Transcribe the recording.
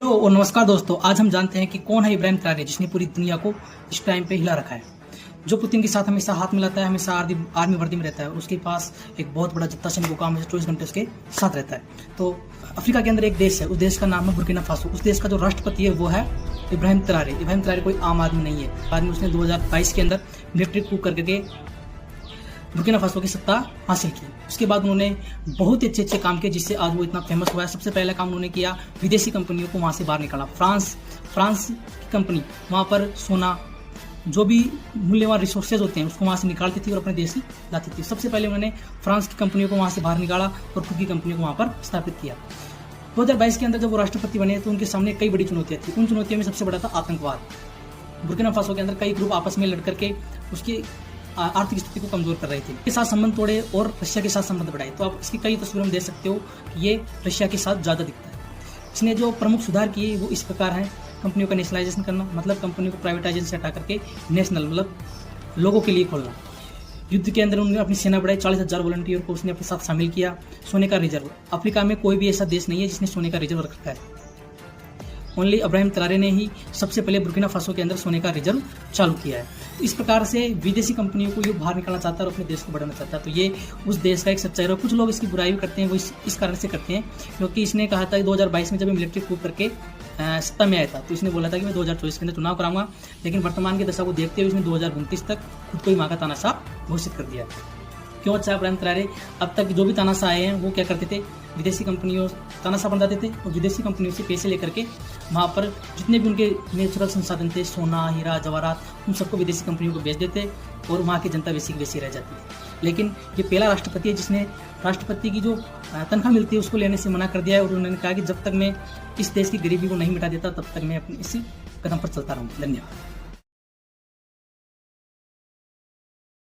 तो और नमस्कार दोस्तों, आज हम जानते हैं कि कौन है इब्राहिम ट्रारे जिसने पूरी दुनिया को इस टाइम पे हिला रखा है। जो पुतिन के साथ हमेशा हाथ मिलाता है, हमेशा आर्मी वर्दी में रहता है, उसके पास एक बहुत बड़ा जत्था सैनिकों का हमेशा 24 घंटे उसके साथ रहता है। तो अफ्रीका के अंदर एक देश है, उस देश का नाम है बुर्किना फासो। उस देश का जो राष्ट्रपति है वो है इब्राहिम ट्रारे। इब्राहिम ट्रारे कोई आम आदमी नहीं है। बाद में उसने 2022 के अंदर मिलिट्री कूप करके बुर्किना फासो की सत्ता हासिल की। उसके बाद उन्होंने बहुत ही अच्छे काम किए जिससे आज वो इतना फेमस हुआ है। सबसे पहला काम उन्होंने किया, विदेशी कंपनियों को वहाँ से बाहर निकाला। फ्रांस की कंपनी वहाँ पर सोना, जो भी मूल्यवान रिसोर्सेज होते हैं उसको वहाँ से निकालती थी और अपने देश में लाती थी। सबसे पहले उन्होंने फ्रांस की कंपनियों को वहाँ से बाहर निकाला और खुद की कंपनियों को वहाँ पर स्थापित किया। 2022 के अंदर जब वो राष्ट्रपति बने तो उनके सामने कई बड़ी चुनौतियाँ थी। उन चुनौतियों में सबसे बड़ा था आतंकवाद। बुर्किना फासो के अंदर कई ग्रुप आपस में लड़ करके उसकी आर्थिक स्थिति को कमजोर कर रहे थे। के साथ संबंध तोड़े और रशिया के साथ संबंध बढ़ाए। तो आप इसकी कई तस्वीरें देख सकते हो कि ये रशिया के साथ ज़्यादा दिखता है। इसने जो प्रमुख सुधार किए वो इस प्रकार हैं: कंपनियों का नेशनलाइजेशन करना, मतलब कंपनियों को प्राइवेटाइजेशन से हटा करके नेशनल, मतलब लोगों के लिए खोलना। युद्ध के अंदर उन्होंने अपनी सेना बढ़ाई, 40,000 वॉलंटियर को उसने अपने साथ शामिल किया। सोने का रिजर्व, अफ्रीका में कोई भी ऐसा देश नहीं है जिसने सोने का रिजर्व रखा है। ओनली इब्राहिम ट्रारे ने ही सबसे पहले बुर्किना फासो के अंदर सोने का रिजर्व चालू किया है। तो इस प्रकार से विदेशी कंपनियों को ये बाहर निकालना चाहता है और अपने देश को बढ़ाना चाहता है। तो ये उस देश का एक सच्चाई है। कुछ लोग इसकी बुराई भी करते हैं, वो इस कारण से करते हैं क्योंकि इसने कहा था कि 2022 में जब मिलिट्री कूप करके सत्ता में आया था तो इसने बोला था कि मैं 2024 के अंदर चुनाव कराऊंगा। लेकिन वर्तमान की दशा को देखते हुए इसने 2029 तक खुद को ही माँ का तानाशाह घोषित कर दिया। क्यों? अच्छा, इब्राहिम ट्रारे अब तक जो भी तानाशाह आए हैं वो क्या करते थे, विदेशी कंपनियों तानाशाह बन जाते थे और विदेशी कंपनियों से पैसे लेकर के वहाँ पर जितने भी उनके नेचुरल संसाधन थे, सोना, हीरा, जवाहरात, उन सबको विदेशी कंपनियों को बेच देते और वहाँ की जनता वैसी की वैसी रह जाती है। लेकिन ये पहला राष्ट्रपति है जिसने राष्ट्रपति की जो तनख्वाह मिलती है उसको लेने से मना कर दिया है और उन्होंने कहा कि जब तक मैं इस देश की गरीबी को नहीं मिटा देता तब तक मैं अपने इसी कदम पर चलता रहूँगा। धन्यवाद।